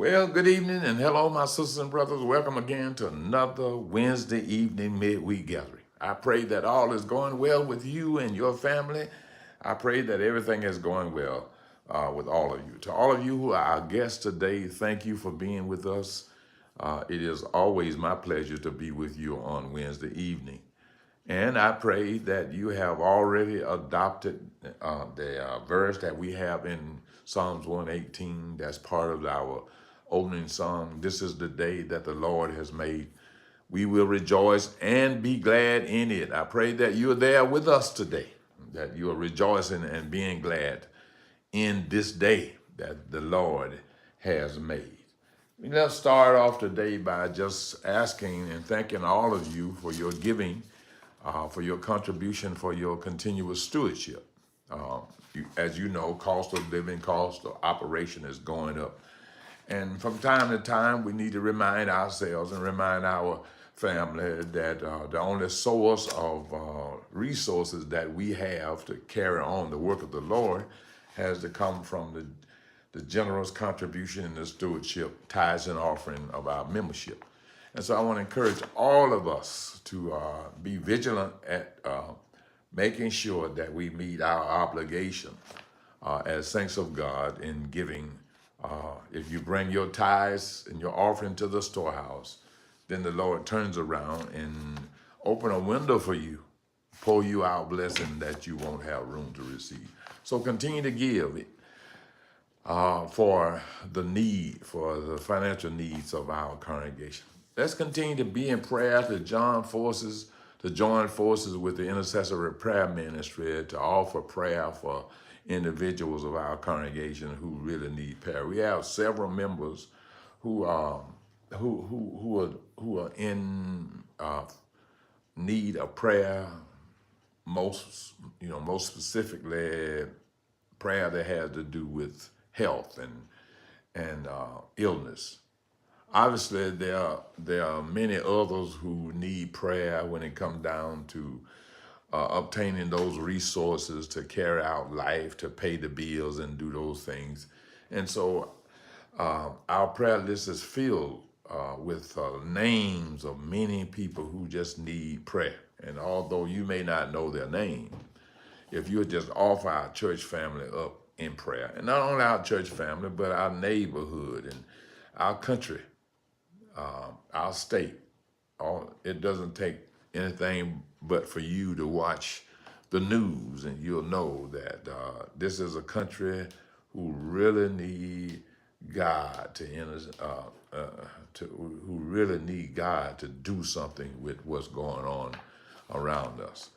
Well, good evening and hello, my sisters and brothers. Welcome again to another Wednesday evening midweek gathering. I pray that all is going well with you and your family. I pray that everything is going well with all of you. To all of you who are our guests today, thank you for being with us. It is always my pleasure to be with you on Wednesday evening. And I pray that you have already adopted the verse that we have in Psalms 118. That's part of our opening song. This is the day that the Lord has made. We will rejoice and be glad in it. I pray that you're there with us today, that you are rejoicing and being glad in this day that the Lord has made. Let's start off today by just asking and thanking all of you for your giving, for your contribution, for your continuous stewardship. As you know, cost of living, cost of operation is going up. And from time to time, we need to remind ourselves and remind our family that the only source of resources that we have to carry on the work of the Lord has to come from the generous contribution and the stewardship, tithes and offering of our membership. And so I want to encourage all of us to be vigilant at making sure that we meet our obligation as saints of God in giving. If you bring your tithes and your offering to the storehouse, then the Lord turns around and open a window for you, pour you out blessing that you won't have room to receive. So continue to give for the financial needs of our congregation. Let's continue to be in prayer to join forces with the intercessory prayer ministry to offer prayer for individuals of our congregation who really need prayer. We have several members who are in need of prayer. Most specifically, prayer that has to do with health and illness. Obviously, there are many others who need prayer when it comes down to obtaining those resources to carry out life, to pay the bills and do those things. And so our prayer list is filled with names of many people who just need prayer. And although you may not know their name, if you would just offer our church family up in prayer, and not only our church family, but our neighborhood and our country, our state. It doesn't take anything but for you to watch the news, and you'll know that this is a country who really need God who really need God to do something with what's going on around us.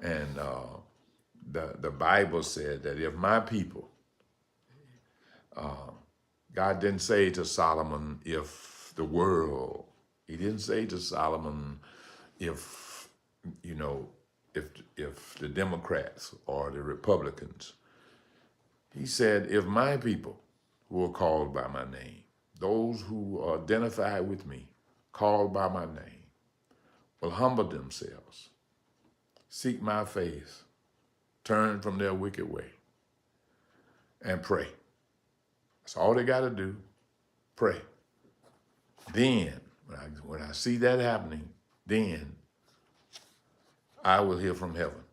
And the Bible said that if my people, God didn't say to Solomon, if the world, he didn't say to Solomon, if, if the Democrats or the Republicans, he said, if my people who are called by my name, those who identify with me, called by my name, will humble themselves, seek my face, turn from their wicked way, and pray. That's all they got to do, pray. Then, when I see that happening, then I will hear from heaven,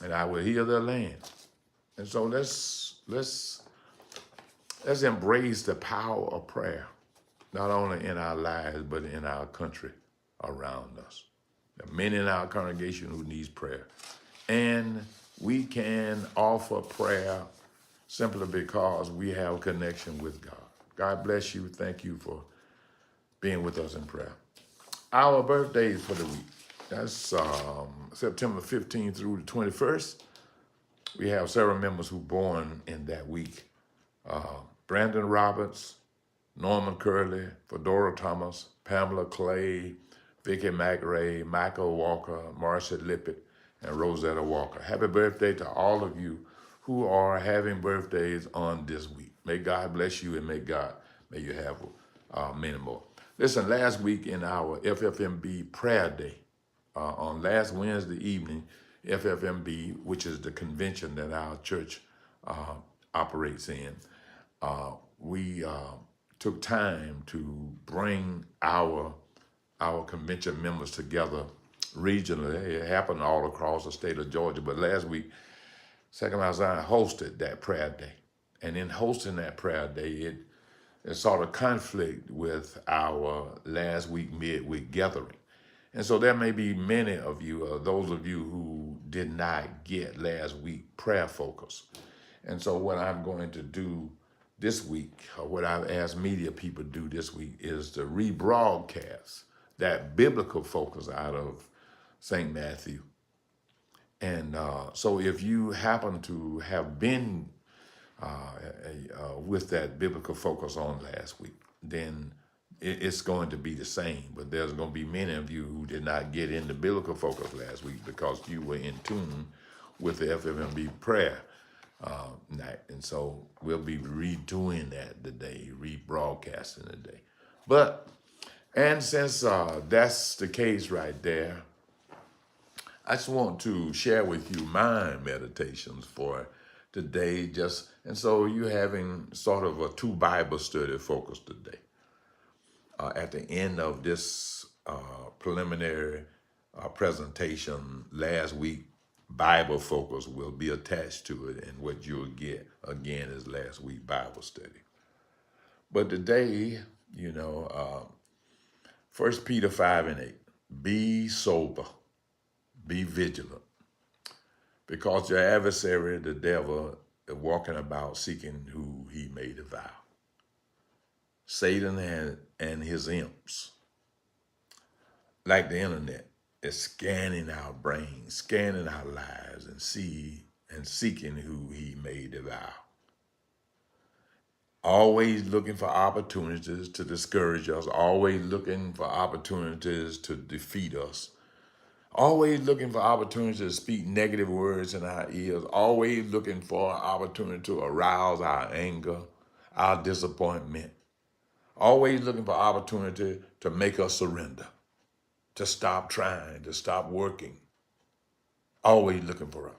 and I will heal their land. And so let's embrace the power of prayer, not only in our lives, but in our country around us. There are many in our congregation who needs prayer. And we can offer prayer simply because we have a connection with God. God bless you. Thank you for being with us in prayer. Our birthdays for the week. That's September 15th through the 21st. We have several members who born in that week. Brandon Roberts, Norman Curley, Fedora Thomas, Pamela Clay, Vicky McRae, Michael Walker, Marcia Lippett, and Rosetta Walker. Happy birthday to all of you who are having birthdays on this week. May God bless you, and may you have many more. Listen, last week in our FFMB prayer day, on last Wednesday evening, FFMB, which is the convention that our church operates in, we took time to bring our convention members together regionally. It happened all across the state of Georgia, but last week, Second Mount Zion hosted that prayer day. And in hosting that prayer day, it sort of conflict with our last week midweek gathering. And so there may be many of you, those of you who did not get last week prayer focus. And so what I'm going to do this week, or what I've asked media people to do this week, is to rebroadcast that biblical focus out of St. Matthew. And so if you happen to have been with that biblical focus on last week, then it's going to be the same. But there's going to be many of you who did not get in the biblical focus last week because you were in tune with the FMMB prayer night. And so we'll be redoing that today, rebroadcasting today. And since that's the case right there, I just want to share with you my meditations for today. And so you're having sort of a 2 Bible study focus today. At the end of this preliminary presentation last week, Bible focus will be attached to it, and what you'll get again is last week Bible study. But today, 1 Peter 5:8, be sober, be vigilant, because your adversary, the devil, is walking about seeking who he may devour. Satan and his imps, like the internet, is scanning our brains, scanning our lives, and seeking who he may devour. Always looking for opportunities to discourage us, always looking for opportunities to defeat us, always looking for opportunities to speak negative words in our ears, always looking for an opportunity to arouse our anger, our disappointment, always looking for opportunity to make us surrender, to stop trying, to stop working, always looking for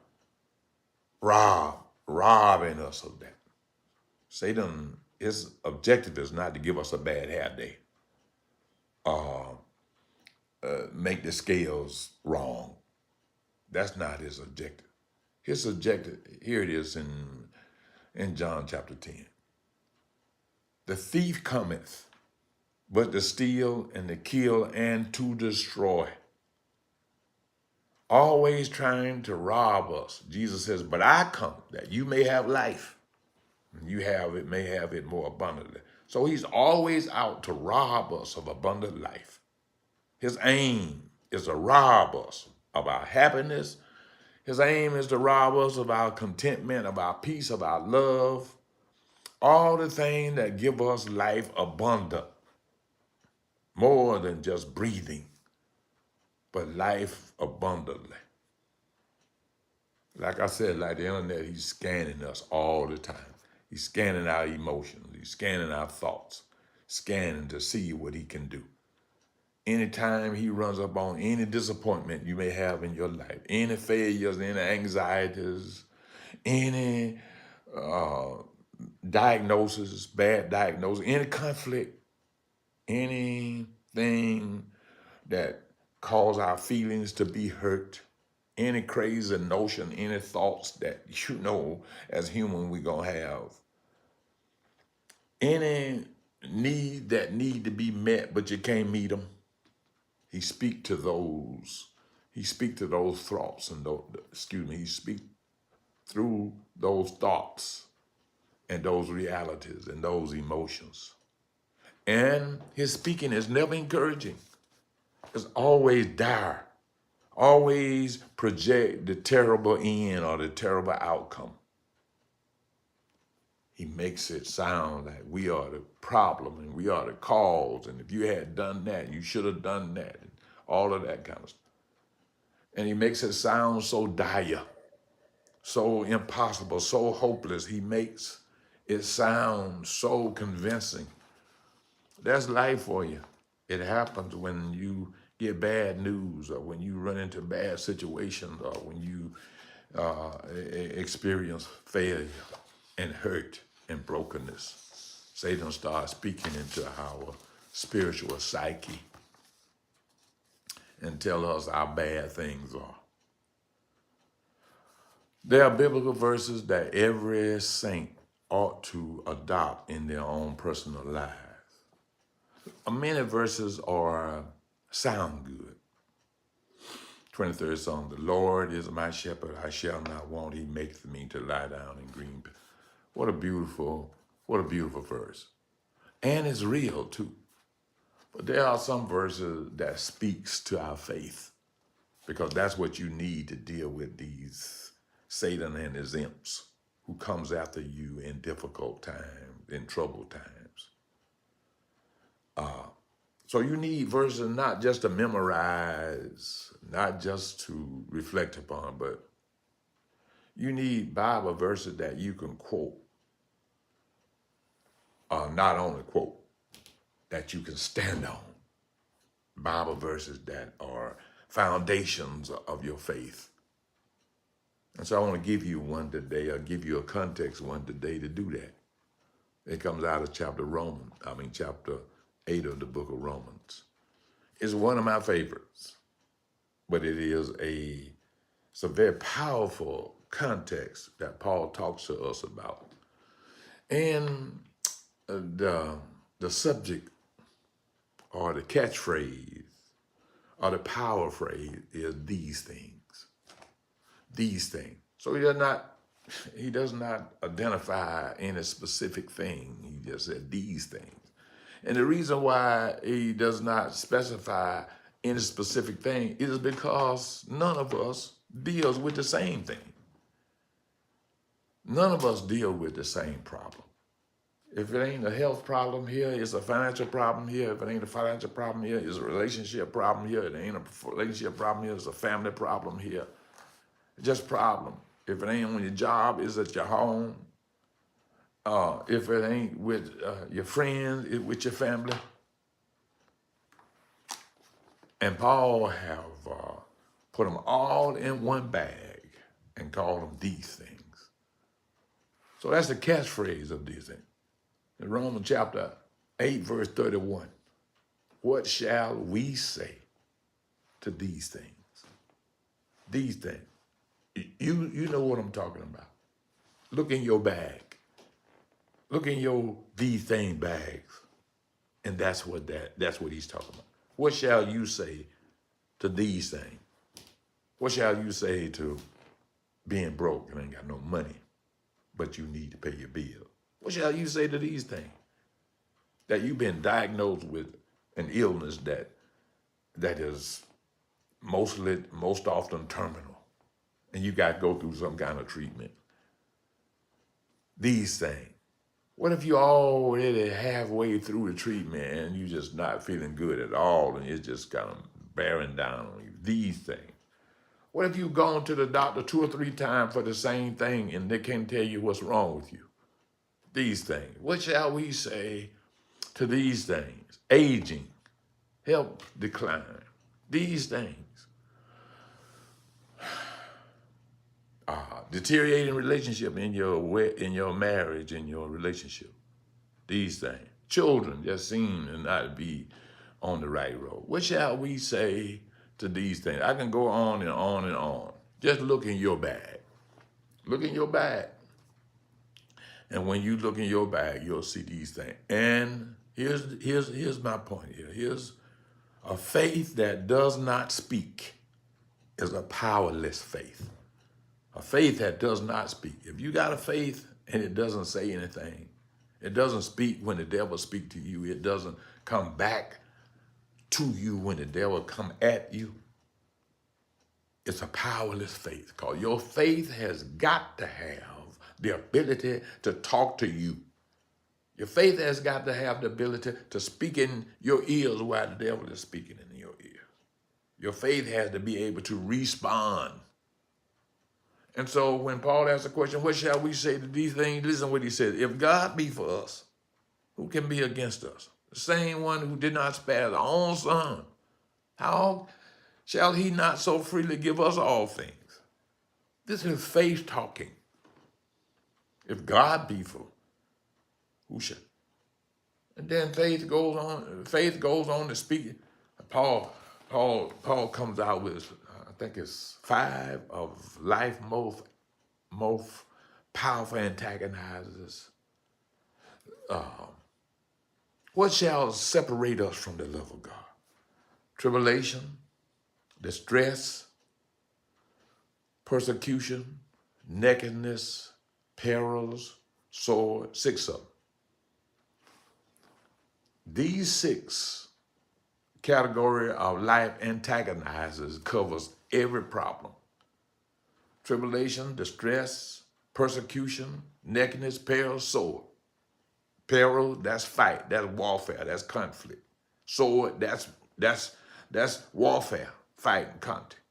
robbing us of that. Satan, his objective is not to give us a bad hair day, make the scales wrong. That's not his objective. His objective, here it is in John chapter 10. The thief cometh, but to steal and to kill and to destroy. Always trying to rob us. Jesus says, but I come that you may have life. And you may have it more abundantly. So he's always out to rob us of abundant life. His aim is to rob us of our happiness. His aim is to rob us of our contentment, of our peace, of our love, all the things that give us life abundant, more than just breathing, but life abundantly. Like I said, like the internet, he's scanning us all the time. He's scanning our emotions. He's scanning our thoughts, scanning to see what he can do. Anytime he runs up on any disappointment you may have in your life, any failures, any anxieties, any diagnosis, bad diagnosis, any conflict, anything that cause our feelings to be hurt, any crazy notion, any thoughts that as human we gonna have, any need that need to be met but you can't meet them, he speak to those thoughts and he speak through those thoughts and those realities and those emotions. And his speaking is never encouraging. It's always dire. Always project the terrible end or the terrible outcome. He makes it sound like we are the problem and we are the cause. And if you had done that, you should have done that. And all of that kind of stuff. And he makes it sound so dire, so impossible, so hopeless. He makes it sound so convincing. That's life for you. It happens when you get bad news or when you run into bad situations or when you experience failure and hurt and brokenness. Satan starts speaking into our spiritual psyche and tell us how bad things are. There are biblical verses that every saint ought to adopt in their own personal lives. Many verses sound good. 23rd Psalm, the Lord is my shepherd, I shall not want. He maketh me to lie down in green. What a beautiful verse. And it's real too. But there are some verses that speaks to our faith, because that's what you need to deal with these Satan and his imps who comes after you in difficult times, in troubled times. So you need verses not just to memorize, not just to reflect upon, but you need Bible verses that you can quote. Not only quote, that you can stand on. Bible verses that are foundations of your faith. And so I want to give you one today, or give you a context one today to do that. It comes out of chapter 8 of the book of Romans. It's one of my favorites, but it's a very powerful context that Paul talks to us about. And the subject or the catchphrase or the power phrase is these things. These things. So he does not identify any specific thing. He just said these things. And the reason why he does not specify any specific thing is because none of us deals with the same thing. None of us deal with the same problem. If it ain't a health problem here, it's a financial problem here. If it ain't a financial problem here, it's a relationship problem here. If it ain't a relationship problem here, it's a family problem here. Just problem. If it ain't on your job, it's at your home. If it ain't with your friends, it's with your family. And Paul have put them all in one bag and called them these things. So that's the catchphrase of these things. In Romans chapter 8, verse 31, what shall we say to these things? These things. You know what I'm talking about. Look in your bag. Look in your these thing bags. And that's what he's talking about. What shall you say to these things? What shall you say to being broke and ain't got no money, but you need to pay your bill? What shall you say to these things? That you've been diagnosed with an illness that is most often terminal, and you got to go through some kind of treatment. These things. What if you're already halfway through the treatment and you're just not feeling good at all and it's just kind of bearing down on you? These things. What if you've gone to the doctor 2 or 3 times for the same thing and they can't tell you what's wrong with you? These things. What shall we say to these things? Aging, health decline, these things. Deteriorating relationship in your marriage, in your relationship. These things. Children just seem to not be on the right road. What shall we say to these things? I can go on and on and on. Just look in your bag. Look in your bag. And when you look in your bag, you'll see these things. And here's my point here. Here's a faith that does not speak is a powerless faith. A faith that does not speak. If you got a faith and it doesn't say anything, it doesn't speak when the devil speaks to you, it doesn't come back to you when the devil come at you, it's a powerless faith. Because your faith has got to have the ability to talk to you. Your faith has got to have the ability to speak in your ears while the devil is speaking in your ears. Your faith has to be able to respond. And so when Paul asks the question, what shall we say to these things? Listen what he said. If God be for us, who can be against us? The same one who did not spare his own son, how shall he not so freely give us all things? This is faith talking. If God be for, who shall? And then faith goes on to speak. Paul comes out with, I think it's 5 of life most powerful antagonizers. What shall separate us from the love of God? Tribulation, distress, persecution, nakedness, perils, sword, 6 of them. These 6 category of life antagonizers covers every problem. Tribulation, distress, persecution, nakedness, peril, sword. Peril, that's fight, that's warfare, that's conflict. Sword, that's warfare, fight and conflict.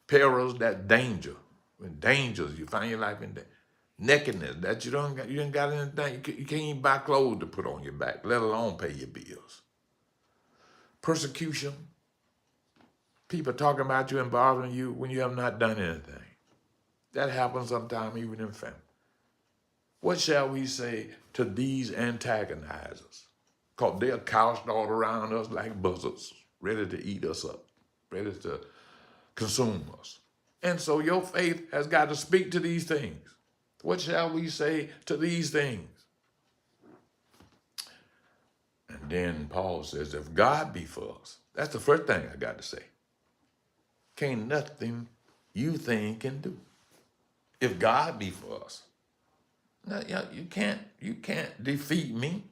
Perils, that danger. When dangers, you find your life in danger. Nakedness, that you ain't got anything, you can't even buy clothes to put on your back, let alone pay your bills. Persecution, people talking about you and bothering you when you have not done anything. That happens sometimes even in family. What shall we say to these antagonizers? Because they're couched all around us like buzzards, ready to eat us up, ready to consume us. And so your faith has got to speak to these things. What shall we say to these things? And then Paul says, if God be for us, that's the first thing I got to say. Can't nothing you think can do. If God be for us. Now, you can't defeat me.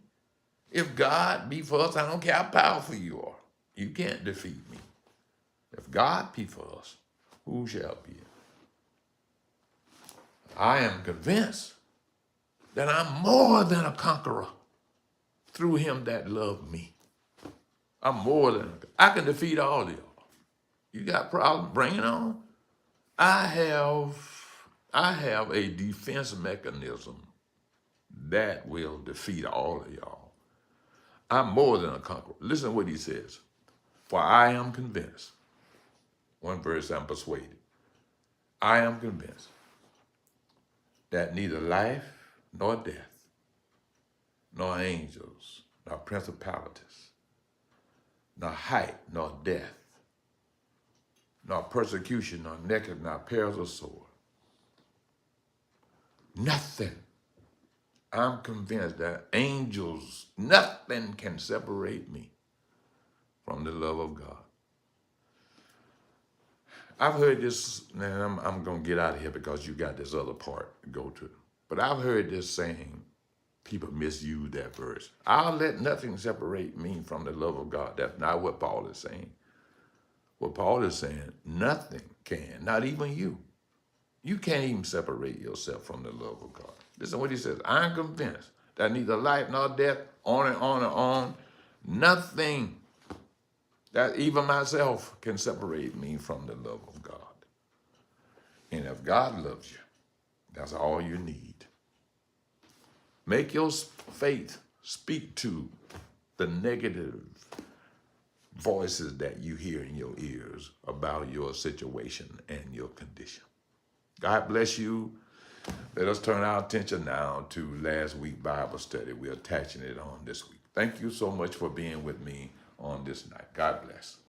If God be for us, I don't care how powerful you are. You can't defeat me. If God be for us, who shall be? I am convinced that I'm more than a conqueror through him that loved me. I'm more than I can defeat all of y'all. You got problems? Bring it on. I have a defense mechanism that will defeat all of y'all. I'm more than a conqueror. Listen to what he says. For I am convinced. One verse, I'm persuaded. I am convinced that neither life nor death, nor angels, nor principalities, nor height, nor depth, nor persecution, nor nakedness, nor perils of sword. Nothing. I'm convinced that angels, nothing can separate me from the love of God. I've heard this, and I'm going to get out of here because you got this other part to go to. But I've heard this saying, people misuse that verse. I'll let nothing separate me from the love of God. That's not what Paul is saying. What Paul is saying, nothing can, not even you. You can't even separate yourself from the love of God. Listen to what he says. I'm convinced that neither life nor death, on and on and on, nothing that even myself can separate me from the love of God. And if God loves you, that's all you need. Make your faith speak to the negative voices that you hear in your ears about your situation and your condition. God bless you. Let us turn our attention now to last week's Bible study. We're attaching it on this week. Thank you so much for being with me on this night. God bless.